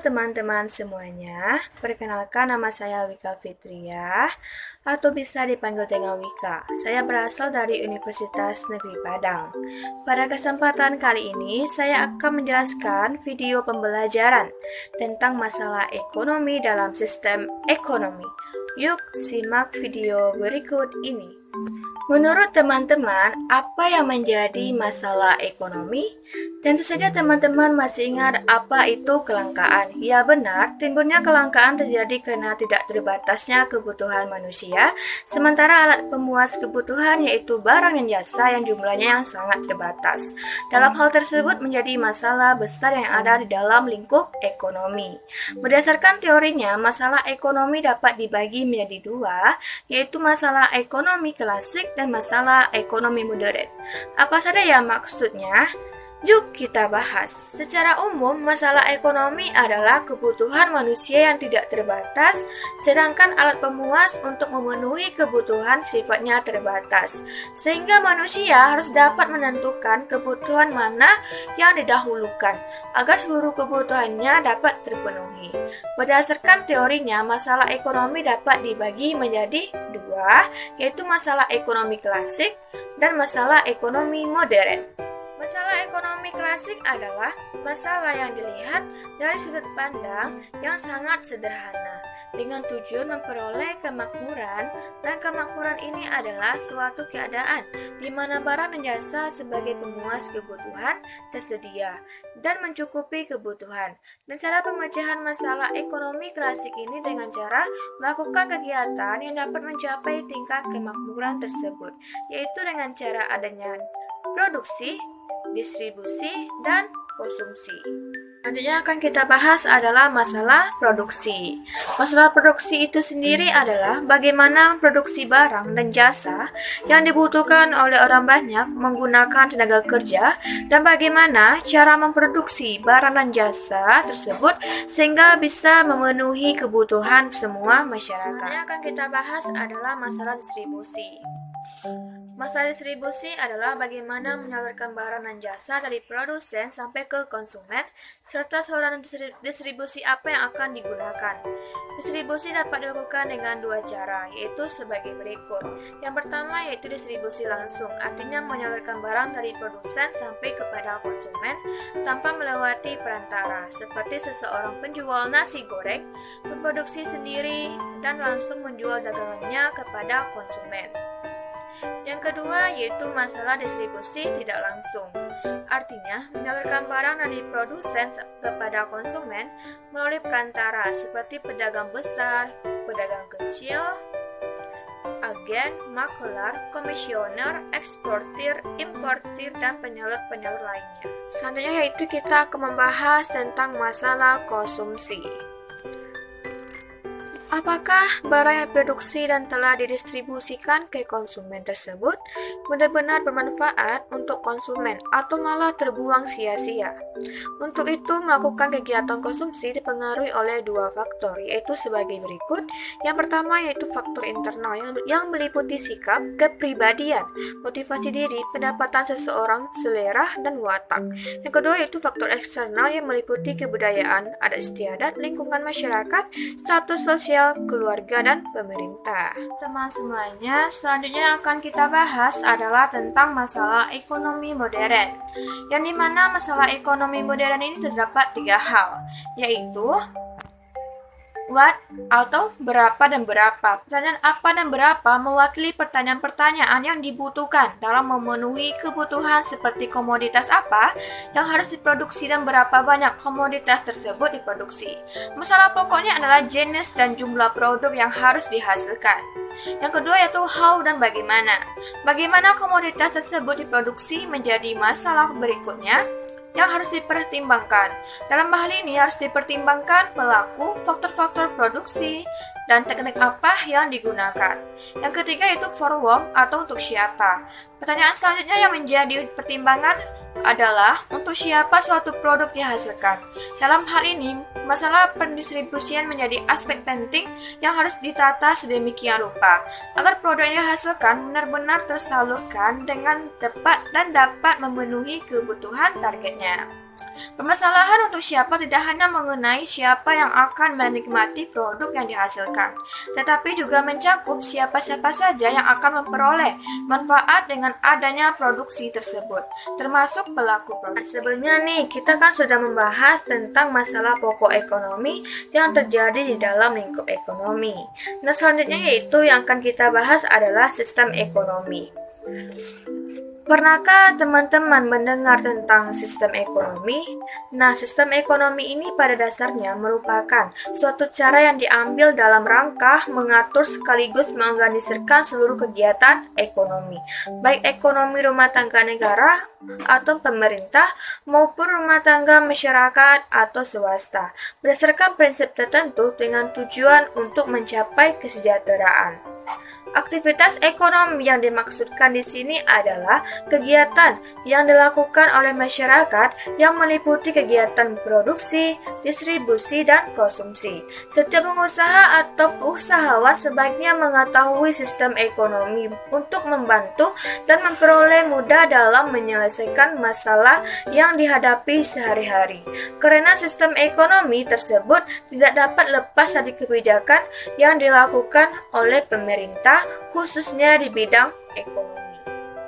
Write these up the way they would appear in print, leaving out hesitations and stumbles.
teman-teman semuanya, perkenalkan nama saya Wika Fitria atau bisa dipanggil dengan Wika. Saya berasal dari Universitas Negeri Padang. Pada kesempatan kali ini, saya akan menjelaskan video pembelajaran tentang masalah ekonomi dalam sistem ekonomi. Yuk, simak video berikut ini. Menurut teman-teman, apa yang menjadi masalah ekonomi? Tentu saja teman-teman masih ingat apa itu kelangkaan. Ya benar, timbulnya kelangkaan terjadi karena tidak terbatasnya kebutuhan manusia, sementara alat pemuas kebutuhan yaitu barang dan jasa yang jumlahnya yang sangat terbatas. Dalam hal tersebut menjadi masalah besar yang ada di dalam lingkup ekonomi. Berdasarkan teorinya, masalah ekonomi dapat dibagi menjadi dua, yaitu masalah ekonomi klasik dan masalah ekonomi modern. Apa saja ya maksudnya? Yuk kita bahas. Secara umum, masalah ekonomi adalah kebutuhan manusia yang tidak terbatas, sedangkan alat pemuas untuk memenuhi kebutuhan sifatnya terbatas. Sehingga manusia harus dapat menentukan kebutuhan mana yang didahulukan, agar seluruh kebutuhannya dapat terpenuhi. Berdasarkan teorinya, masalah ekonomi dapat dibagi menjadi dua, yaitu masalah ekonomi klasik dan masalah ekonomi modern. Masalah ekonomi klasik adalah masalah yang dilihat dari sudut pandang yang sangat sederhana, dengan tujuan memperoleh kemakmuran, dan kemakmuran ini adalah suatu keadaan di mana barang dan jasa sebagai pemuas kebutuhan tersedia dan mencukupi kebutuhan. Dan cara pemecahan masalah ekonomi klasik ini dengan cara melakukan kegiatan yang dapat mencapai tingkat kemakmuran tersebut, yaitu dengan cara adanya produksi, distribusi, dan konsumsi. Selanjutnya akan kita bahas adalah masalah produksi. Masalah produksi itu sendiri adalah bagaimana produksi barang dan jasa yang dibutuhkan oleh orang banyak menggunakan tenaga kerja dan bagaimana cara memproduksi barang dan jasa tersebut sehingga bisa memenuhi kebutuhan semua masyarakat. Selanjutnya akan kita bahas adalah masalah distribusi. Masalah distribusi adalah bagaimana menyalurkan barang dan jasa dari produsen sampai ke konsumen, serta saluran distribusi apa yang akan digunakan. Distribusi dapat dilakukan dengan dua cara, yaitu sebagai berikut. Yang pertama yaitu distribusi langsung, artinya menyalurkan barang dari produsen sampai kepada konsumen tanpa melewati perantara, seperti seseorang penjual nasi goreng memproduksi sendiri dan langsung menjual dagangannya kepada konsumen. Yang kedua yaitu masalah distribusi tidak langsung, artinya menyalurkan barang dari produsen kepada konsumen melalui perantara seperti pedagang besar, pedagang kecil, agen, makelar, komisioner, eksportir, importir, dan penyalur-penyalur lainnya. Selanjutnya yaitu kita akan membahas tentang masalah konsumsi. Apakah barang yang diproduksi dan telah didistribusikan ke konsumen tersebut benar-benar bermanfaat untuk konsumen atau malah terbuang sia-sia? Untuk itu, melakukan kegiatan konsumsi dipengaruhi oleh dua faktor, yaitu sebagai berikut. Yang pertama yaitu faktor internal yang meliputi sikap, kepribadian, motivasi diri, pendapatan seseorang, selera, dan watak. Yang kedua yaitu faktor eksternal yang meliputi kebudayaan, adat istiadat, lingkungan masyarakat, status sosial, keluarga, dan pemerintah. Teman semuanya, selanjutnya akan kita bahas adalah tentang masalah ekonomi modern, yang dimana masalah ekonomi modern ini terdapat tiga hal, yaitu what atau berapa dan berapa. Pertanyaan apa dan berapa mewakili pertanyaan-pertanyaan yang dibutuhkan dalam memenuhi kebutuhan seperti komoditas apa yang harus diproduksi dan berapa banyak komoditas tersebut diproduksi. Masalah pokoknya adalah jenis dan jumlah produk yang harus dihasilkan. Yang kedua yaitu how dan bagaimana. Bagaimana komoditas tersebut diproduksi menjadi masalah berikutnya yang harus dipertimbangkan. Dalam hal ini harus dipertimbangkan pelaku, faktor-faktor produksi, dan teknik apa yang digunakan. Yang ketiga yaitu for whom atau untuk siapa. Pertanyaan selanjutnya yang menjadi pertimbangan adalah untuk siapa suatu produk dihasilkan. Dalam hal ini, masalah pendistribusian menjadi aspek penting yang harus ditata sedemikian rupa agar produk yang dihasilkan benar-benar tersalurkan dengan tepat dan dapat memenuhi kebutuhan targetnya. Permasalahan untuk siapa tidak hanya mengenai siapa yang akan menikmati produk yang dihasilkan, tetapi juga mencakup siapa-siapa saja yang akan memperoleh manfaat dengan adanya produksi tersebut, termasuk pelaku produksi. Sebelumnya nih, kita kan sudah membahas tentang masalah pokok ekonomi yang terjadi di dalam lingkup ekonomi. Nah, selanjutnya yaitu yang akan kita bahas adalah sistem ekonomi. Pernahkah teman-teman mendengar tentang sistem ekonomi? Nah, sistem ekonomi ini pada dasarnya merupakan suatu cara yang diambil dalam rangka mengatur sekaligus mengorganisirkan seluruh kegiatan ekonomi, baik ekonomi rumah tangga negara atau pemerintah maupun rumah tangga masyarakat atau swasta, berdasarkan prinsip tertentu dengan tujuan untuk mencapai kesejahteraan. Aktivitas ekonomi yang dimaksudkan di sini adalah kegiatan yang dilakukan oleh masyarakat yang meliputi kegiatan produksi, distribusi, dan konsumsi. Setiap pengusaha atau usahawan sebaiknya mengetahui sistem ekonomi untuk membantu dan memperoleh mudah dalam menyelesaikan masalah yang dihadapi sehari-hari. Karena sistem ekonomi tersebut tidak dapat lepas dari kebijakan yang dilakukan oleh pemerintah, khususnya di bidang ekonomi.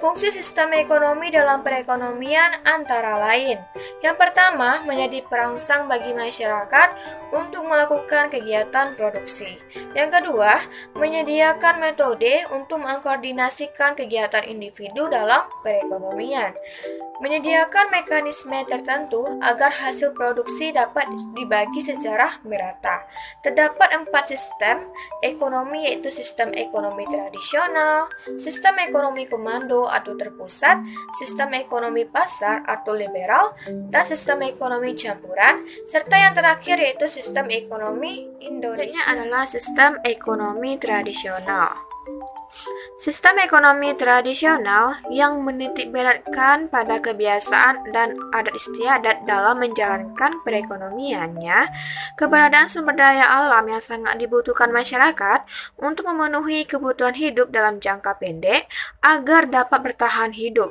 Fungsi sistem ekonomi dalam perekonomian antara lain: yang pertama, menjadi perangsang bagi masyarakat untuk melakukan kegiatan produksi. Yang kedua, menyediakan metode untuk mengkoordinasikan kegiatan individu dalam perekonomian. Menyediakan mekanisme tertentu agar hasil produksi dapat dibagi secara merata. Terdapat 4 sistem ekonomi, yaitu sistem ekonomi tradisional, sistem ekonomi komando atau terpusat, sistem ekonomi pasar atau liberal, dan sistem ekonomi campuran, serta yang terakhir yaitu sistem ekonomi Indonesia adalah sistem ekonomi tradisional. Sistem ekonomi tradisional yang menitikberatkan pada kebiasaan dan adat istiadat dalam menjalankan perekonomiannya, keberadaan sumber daya alam yang sangat dibutuhkan masyarakat untuk memenuhi kebutuhan hidup dalam jangka pendek agar dapat bertahan hidup.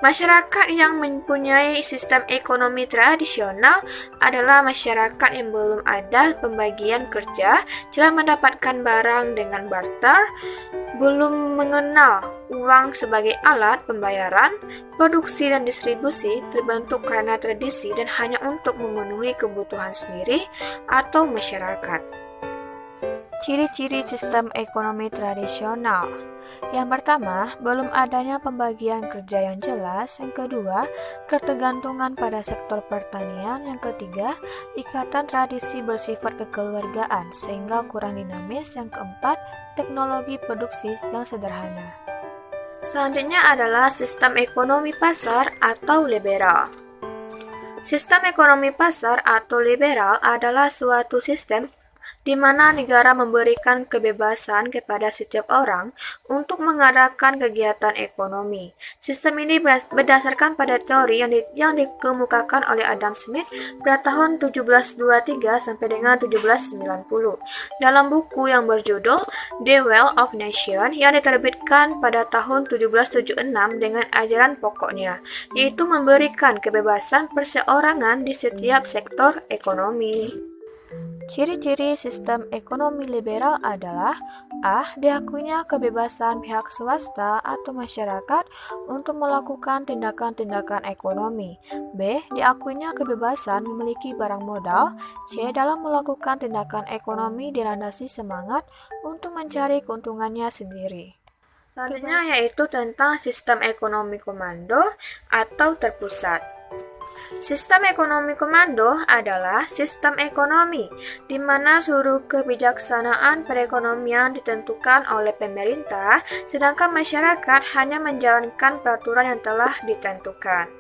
Masyarakat yang mempunyai sistem ekonomi tradisional adalah masyarakat yang belum ada pembagian kerja, jarang mendapatkan barang dengan barter, belum mengenal uang sebagai alat pembayaran, produksi dan distribusi terbentuk karena tradisi dan hanya untuk memenuhi kebutuhan sendiri atau masyarakat. Ciri-ciri sistem ekonomi tradisional: yang pertama, belum adanya pembagian kerja yang jelas. Yang kedua, ketergantungan pada sektor pertanian. Yang ketiga, ikatan tradisi bersifat kekeluargaan sehingga kurang dinamis. Yang keempat, teknologi produksi yang sederhana. Selanjutnya adalah sistem ekonomi pasar atau liberal. Sistem ekonomi pasar atau liberal adalah suatu sistem di mana negara memberikan kebebasan kepada setiap orang untuk mengadakan kegiatan ekonomi. Sistem ini berdasarkan pada teori yang dikemukakan oleh Adam Smith pada tahun 1723 sampai dengan 1790 dalam buku yang berjudul The Wealth of Nations yang diterbitkan pada tahun 1776 dengan ajaran pokoknya, yaitu memberikan kebebasan perseorangan di setiap sektor ekonomi. Ciri-ciri sistem ekonomi liberal adalah: A. Diakuinya kebebasan pihak swasta atau masyarakat untuk melakukan tindakan-tindakan ekonomi. B. Diakuinya kebebasan memiliki barang modal. C. Dalam melakukan tindakan ekonomi dilandasi semangat untuk mencari keuntungannya sendiri. Selanjutnya yaitu tentang sistem ekonomi komando atau terpusat. Sistem ekonomi komando adalah sistem ekonomi di mana seluruh kebijaksanaan perekonomian ditentukan oleh pemerintah, sedangkan masyarakat hanya menjalankan peraturan yang telah ditentukan.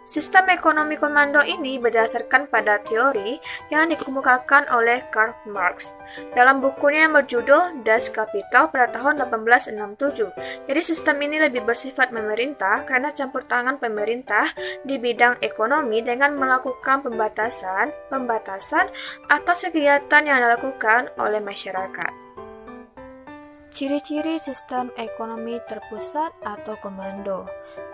Sistem ekonomi komando ini berdasarkan pada teori yang dikemukakan oleh Karl Marx dalam bukunya yang berjudul Das Kapital pada tahun 1867. Jadi sistem ini lebih bersifat memerintah karena campur tangan pemerintah di bidang ekonomi dengan melakukan pembatasan atas kegiatan yang dilakukan oleh masyarakat. Ciri-ciri sistem ekonomi terpusat atau komando.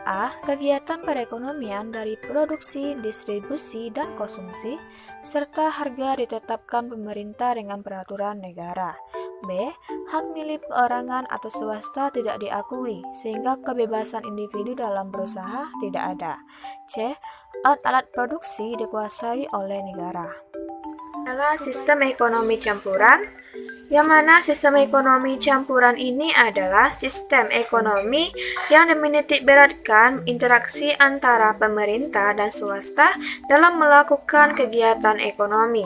A. Kegiatan perekonomian dari produksi, distribusi, dan konsumsi, serta harga ditetapkan pemerintah dengan peraturan negara. B. Hak milik perorangan atau swasta tidak diakui, sehingga kebebasan individu dalam berusaha tidak ada. C. Alat-alat produksi dikuasai oleh negara. Adalah sistem ekonomi campuran, yang mana sistem ekonomi campuran ini adalah sistem ekonomi yang menitik beratkan interaksi antara pemerintah dan swasta dalam melakukan kegiatan ekonomi.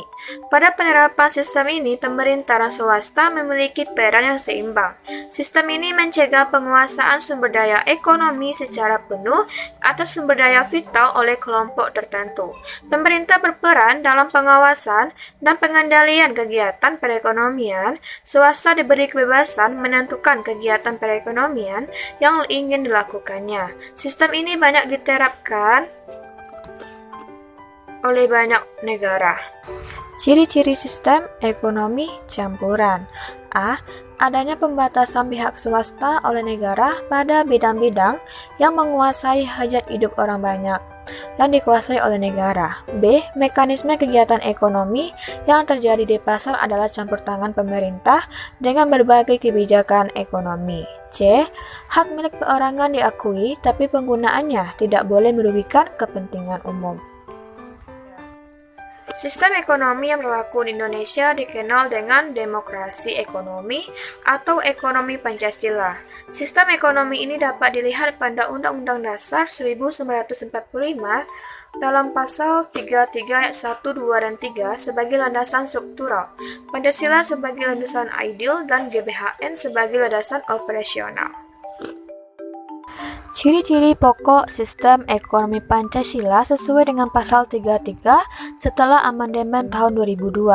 Pada penerapan sistem ini, pemerintah dan swasta memiliki peran yang seimbang. Sistem ini mencegah penguasaan sumber daya ekonomi secara penuh atas sumber daya vital oleh kelompok tertentu. Pemerintah berperan dalam pengawasan dan pengendalian kegiatan perekonomian. Swasta diberi kebebasan menentukan kegiatan perekonomian yang ingin dilakukannya. Sistem ini banyak diterapkan oleh banyak negara. Ciri-ciri sistem ekonomi campuran. A. Adanya pembatasan pihak swasta oleh negara pada bidang-bidang yang menguasai hajat hidup orang banyak yang dikuasai oleh negara. B. Mekanisme kegiatan ekonomi yang terjadi di pasar adalah campur tangan pemerintah dengan berbagai kebijakan ekonomi. C. Hak milik perorangan diakui, tapi penggunaannya tidak boleh merugikan kepentingan umum. Sistem ekonomi yang berlaku di Indonesia dikenal dengan demokrasi ekonomi atau ekonomi Pancasila. Sistem ekonomi ini dapat dilihat pada Undang-Undang Dasar 1945 dalam pasal 33 ayat 1, 2, dan 3 sebagai landasan struktural, Pancasila sebagai landasan ideal, dan GBHN sebagai landasan operasional. Ciri-ciri pokok sistem ekonomi Pancasila sesuai dengan pasal 33 setelah amandemen tahun 2002.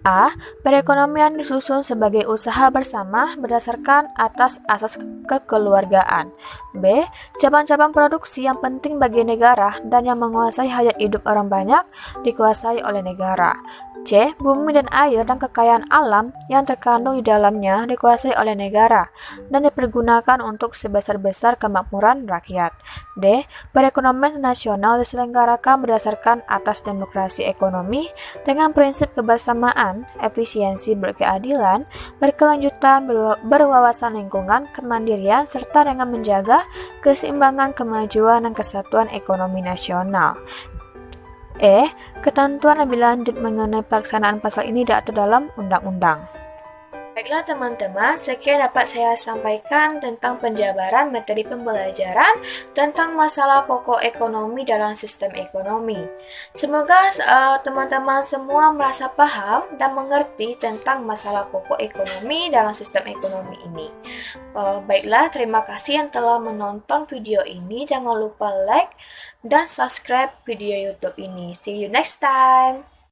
A. Perekonomian disusun sebagai usaha bersama berdasarkan atas asas kekeluargaan. B. Cabang-cabang produksi yang penting bagi negara dan yang menguasai hajat hidup orang banyak dikuasai oleh negara. C. Bumi dan air dan kekayaan alam yang terkandung di dalamnya dikuasai oleh negara dan dipergunakan untuk sebesar-besar kemakmuran rakyat. D. Perekonomian nasional diselenggarakan berdasarkan atas demokrasi ekonomi dengan prinsip kebersamaan, efisiensi, berkeadilan, berkelanjutan, berwawasan lingkungan, kemandirian, serta dengan menjaga keseimbangan, kemajuan, dan kesatuan ekonomi nasional. E. Ketentuan lebih lanjut mengenai pelaksanaan pasal ini diatur dalam undang-undang. Baiklah teman-teman, sekian dapat saya sampaikan tentang penjabaran materi pembelajaran tentang masalah pokok ekonomi dalam sistem ekonomi. Semoga teman-teman semua merasa paham dan mengerti tentang masalah pokok ekonomi dalam sistem ekonomi ini. Baiklah, terima kasih yang telah menonton video ini. Jangan lupa like dan subscribe video YouTube ini. See you next time.